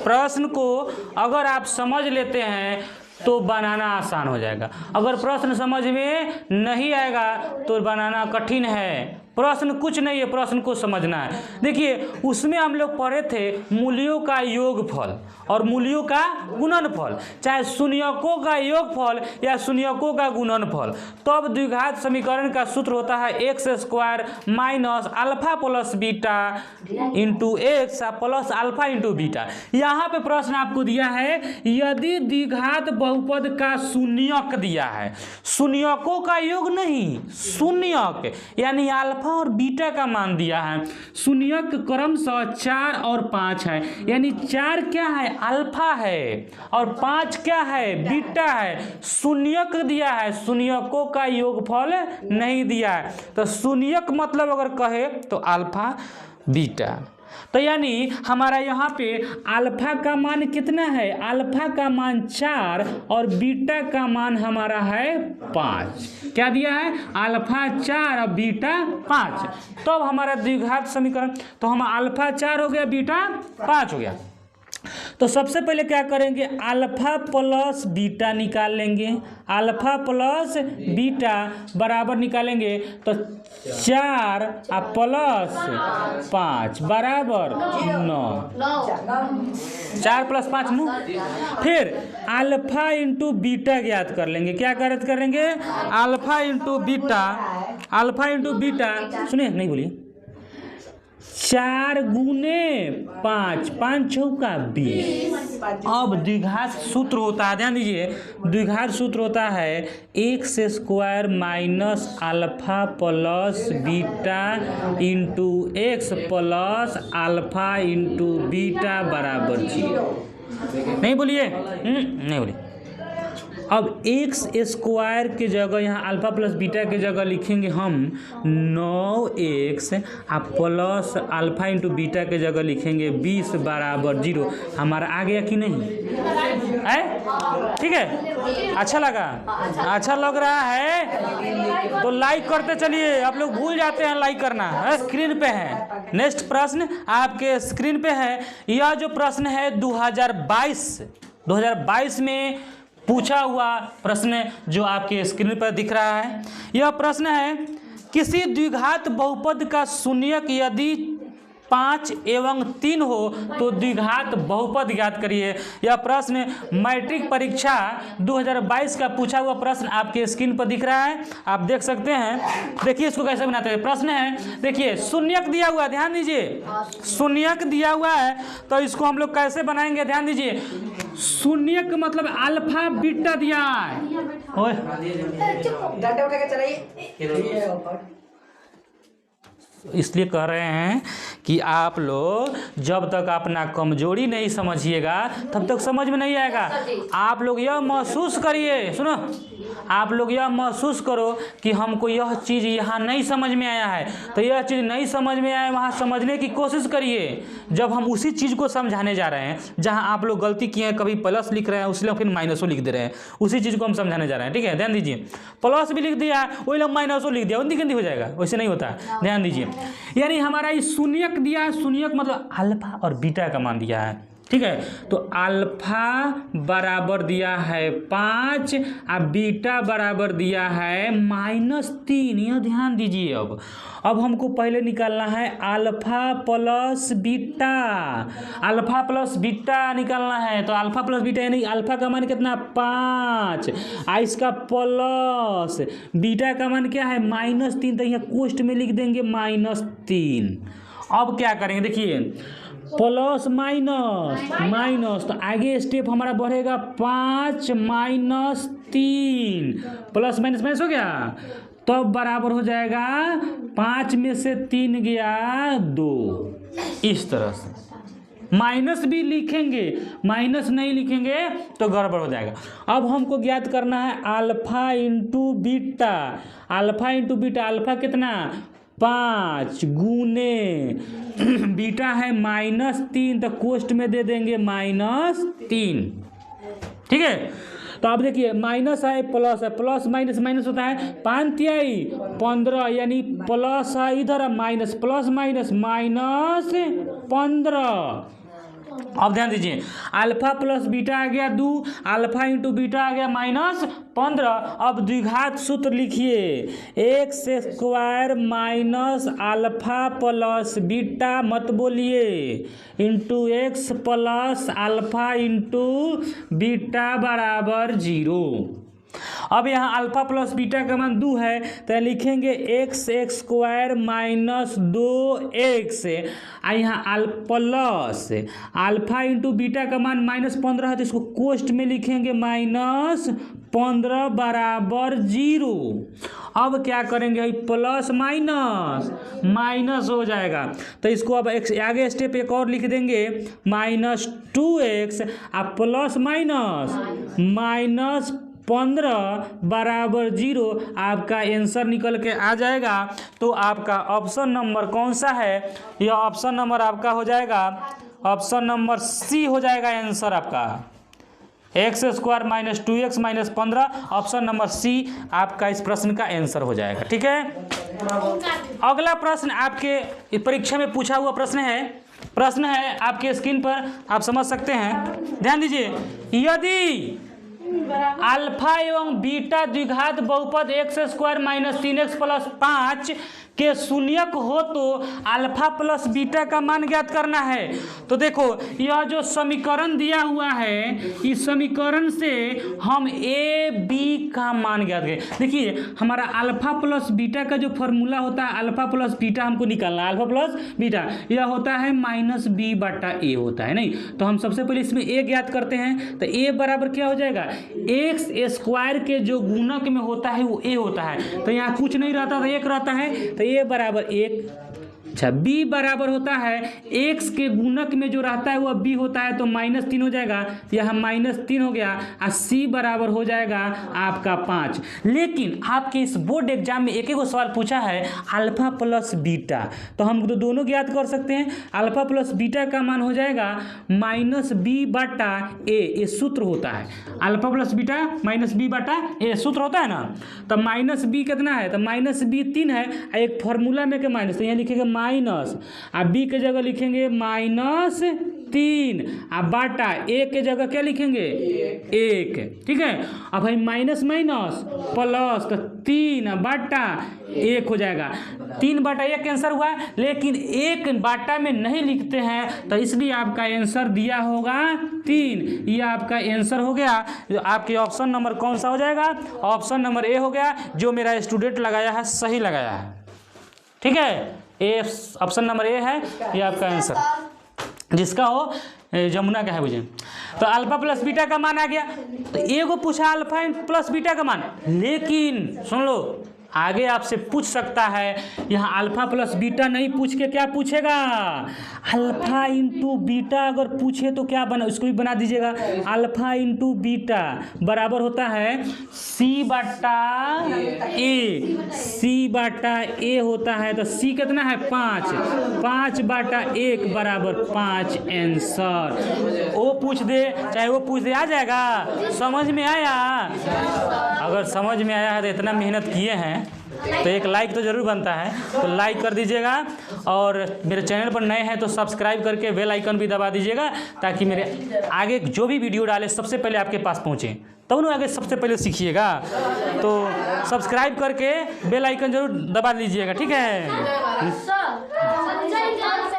प्रश्न को अगर आप समझ लेते हैं तो बनाना आसान हो जाएगा, अगर प्रश्न समझ में नहीं आएगा तो बनाना कठिन है। प्रश्न कुछ नहीं है, प्रश्न को समझना है। देखिए उसमें हम लोग पढ़े थे मूल्यों का योगफल और मूल्यों का गुणनफल, चाहे शून्यकों का योगफल या शून्यकों का गुणनफल। तब द्विघात समीकरण का सूत्र होता है x square minus alpha plus beta into x plus alpha into beta. यहाँ पे प्रश्न आपको दिया है यदि द्विघात बहुपद का शून्यक दिया है, शून्यकों का योग नहीं, शून्यक यानी अल्फा और बीटा का मान दिया है। शून्यक क्रमशः 4 और 5 है, यानी 4 क्या है अल्फा है और 5 क्या है बीटा है। शून्यक दिया है, शून्यकों का योगफल नहीं दिया है। तो शून्यक मतलब अगर कहे तो अल्फा बीटा, तो यानी हमारा यहाँ पे अल्फा का मान कितना है, अल्फा का मान 4 और बीटा का मान हमारा है 5। क्या दिया है अल्फा 4 और बीटा 5। तो हमारा द्विघात समीकरण, तो हम अल्फा 4 हो गया बीटा 5 हो गया। तो सबसे पहले क्या करेंगे अल्फा प्लस बीटा निकाल लेंगे, अल्फा प्लस बीटा बराबर निकालेंगे तो 4 प्लस 5 बराबर 9, 4 प्लस 5 9। फिर अल्फा इंटू बीटा ज्ञात कर लेंगे। क्या ज्ञात करेंगे alpha into beta, alpha into beta सुनिए नहीं बोलिए 4 गुने 5, 5 चौका 20। अब द्विघात सूत्र होता है, ध्यान दीजिए द्विघात सूत्र होता है x square minus alpha plus beta into x plus alpha into beta बराबर 0। नहीं बोलिए नहीं बोलिए। अब एक्स स्क्वायर के जगह यहाँ अल्फा प्लस बीटा के जगह लिखेंगे हम 9x plus alpha into beta के जगह लिखेंगे 20 बराबर 0। हमारा आ गया कि नहीं है? ठीक है, अच्छा लगा, अच्छा लग रहा है तो लाइक करते चलिए। आप लोग भूल जाते हैं लाइक करना। स्क्रीन पे है नेक्स्ट प्रश्न आपके स्क्रीन पे है। यह जो प्रश्न है 2022 में पूछा हुआ प्रश्न जो आपके स्क्रीन पर दिख रहा है। यह प्रश्न है किसी द्विघात बहुपद का शून्यक यदि 5 एवं 3 हो तो द्विघात बहुपद ज्ञात करिए। यह प्रश्न मैट्रिक परीक्षा 2022 का पूछा हुआ प्रश्न आपके स्क्रीन पर दिख रहा है, आप देख सकते हैं। देखिए इसको कैसे बनाते हैं। प्रश्न है देखिए शून्यक दिया हुआ है, ध्यान दीजिए शून्यक दिया हुआ है तो इसको हम लोग कैसे बनाएंगे, ध्यान दीजिए। शून्यक मतलब अल्फा बीटा दिया है, इसलिए कह रहे हैं कि आप लोग जब तक अपना कमजोरी नहीं समझिएगा तब तक समझ में नहीं आएगा। आप लोग यह महसूस करिए, सुनो आप लोग यह महसूस करो कि हमको यह चीज़ यहाँ नहीं समझ में आया है, तो यह चीज़ नहीं समझ में आया वहाँ समझने की कोशिश करिए। जब हम उसी चीज़ को समझाने जा रहे हैं जहाँ आप लोग गलती किए हैं, कभी प्लस लिख रहे हैं उसलिए फिर माइनसो लिख दे रहे हैं, उसी चीज़ को हम समझाने जा रहे हैं। ठीक है, ध्यान दीजिए प्लस भी लिख दिया वही लोग माइनसो लिख दिया, गंदी हो जाएगा, वैसे नहीं होता। ध्यान दीजिए यानी हमारा ये शून्यक दिया है, शून्यक मतलब अल्फा और बीटा का मान दिया है। ठीक है, तो अल्फा बराबर दिया है 5 और बीटा बराबर दिया है -3। यह ध्यान दीजिए। अब हमको पहले निकालना है alpha plus beta, alpha plus beta निकालना है। तो अल्फा प्लस बीटा यानी अल्फा का मान कितना 5 और इसका प्लस बीटा का मान क्या है -3, तो यहाँ कोष्ट में लिख देंगे -3। अब क्या करेंगे देखिए प्लस माइनस तो आगे स्टेप हमारा बढ़ेगा 5 -3 प्लस माइनस हो गया, तब बराबर हो जाएगा 5 में से 3 गया 2। इस तरह से माइनस भी लिखेंगे, माइनस नहीं लिखेंगे तो गड़बड़ हो जाएगा। अब हमको ज्ञात करना है alpha into beta, alpha into beta, alpha कितना 5 गुने बीटा है -3 तो कोष्ट में दे देंगे -3। ठीक है, तो आप देखिए माइनस है प्लस है, प्लस माइनस माइनस होता है 5 तिहाई 15 यानी प्लस है इधर माइनस प्लस माइनस -15। अब ध्यान दीजिए, अल्फा प्लस बीटा आ गया 2, अल्फा इंटू बीटा आ गया -15। अब द्विघात सूत्र लिखिए, x square minus alpha plus beta मत बोलिए, into x plus alpha into beta बराबर 0। अब यहाँ अल्फा प्लस बीटा का मान 2 है तो लिखेंगे एक्स स्क्वायर माइनस 2x, यहाँ प्लस अल्फा इंटू बीटा का मान -15 है तो इसको कोष्ट में लिखेंगे -15 बराबर 0। अब क्या करेंगे, प्लस माइनस हो जाएगा तो इसको अब आगे स्टेप एक और लिख देंगे, -2x प्लस माइनस 15 बराबर 0। आपका आंसर निकल के आ जाएगा। तो आपका ऑप्शन नंबर कौन सा है, यह ऑप्शन नंबर आपका हो जाएगा, ऑप्शन नंबर सी हो जाएगा आंसर आपका, X square minus 2x minus 15, option number C आपका इस प्रश्न का आंसर हो जाएगा। ठीक है, अगला प्रश्न आपके परीक्षा में पूछा हुआ प्रश्न है आपके स्क्रीन पर, आप समझ सकते हैं। ध्यान दीजिए, यदि अल्फा एवं बीटा द्विघात बहुपद x square minus 3x plus 5 के शून्यक हो तो अल्फा प्लस बीटा का मान ज्ञात करना है। तो देखो यह जो समीकरण दिया हुआ है, इस समीकरण से हम ए बी का मान ज्ञात करें। देखिए हमारा अल्फा प्लस बीटा का जो फॉर्मूला होता है, अल्फा प्लस बीटा हमको निकालना है, अल्फा प्लस बीटा यह होता है -b/a होता है, नहीं तो हम सबसे पहले इसमें ए ज्ञात करते हैं। तो ए बराबर क्या हो जाएगा, एक्स स्क्वायर के जो गुणक में होता है वो ए होता है, तो यहाँ कुछ नहीं रहता तो एक रहता है, तो ए बराबर 1। अच्छा, b बराबर होता है x के गुणक में जो रहता है वो b होता है, तो -3 हो जाएगा, यह -3 हो गया, और c बराबर हो जाएगा आपका 5। लेकिन आपके इस बोर्ड एग्जाम में एक सवाल पूछा है अल्फा प्लस बीटा, तो हम तो दोनों ज्ञात कर सकते हैं। अल्फा प्लस बीटा का मान हो जाएगा -b/a, ये सूत्र होता है, अल्फा प्लस बीटा -b/a सूत्र होता है ना। तो -b कितना है, तो -b 3 है, एक फॉर्मूला में के माइनस, तो यहाँ लिखेंगे माइनस, अब बी के जगह लिखेंगे -3, अब बाटा ए के जगह क्या लिखेंगे 1। ठीक है, अब भाई माइनस प्लस, तो 3 बाटा 1 हो जाएगा, 3/1 आंसर हुआ। लेकिन 1 बाटा में नहीं लिखते हैं, तो इसलिए आपका आंसर दिया होगा 3, ये आपका आंसर हो गया। आपके ऑप्शन नंबर कौन सा हो जाएगा, ऑप्शन नंबर ए हो गया, जो मेरा स्टूडेंट लगाया है सही लगाया है। ठीक है, ए ऑप्शन नंबर ए है, ये आपका आंसर, जिसका हो जमुना का है मुझे। तो अल्फा प्लस बीटा का मान आ गया, तो ए को पूछा अल्फा प्लस बीटा का मान, लेकिन सुन लो आगे आपसे पूछ सकता है, यहाँ अल्फा प्लस बीटा नहीं पूछ के क्या पूछेगा, अल्फा इंटू बीटा अगर पूछे तो क्या बना, उसको भी बना दीजिएगा, अल्फा इंटू बीटा बराबर होता है c/a, c/a होता है, तो c कितना है 5/1 बराबर 5 आंसर। वो पूछ दे चाहे वो पूछ दे, आ जाएगा। समझ में आया? अगर समझ में आया है तो इतना मेहनत किए हैं तो एक लाइक तो ज़रूर बनता है, तो लाइक कर दीजिएगा, और मेरे चैनल पर नए हैं तो सब्सक्राइब करके बेल आइकन भी दबा दीजिएगा, ताकि मेरे आगे जो भी वीडियो डाले सबसे पहले आपके पास पहुँचे, तब ना आगे सबसे पहले सीखिएगा। तो सब्सक्राइब करके बेल आइकन ज़रूर दबा लीजिएगा। ठीक है।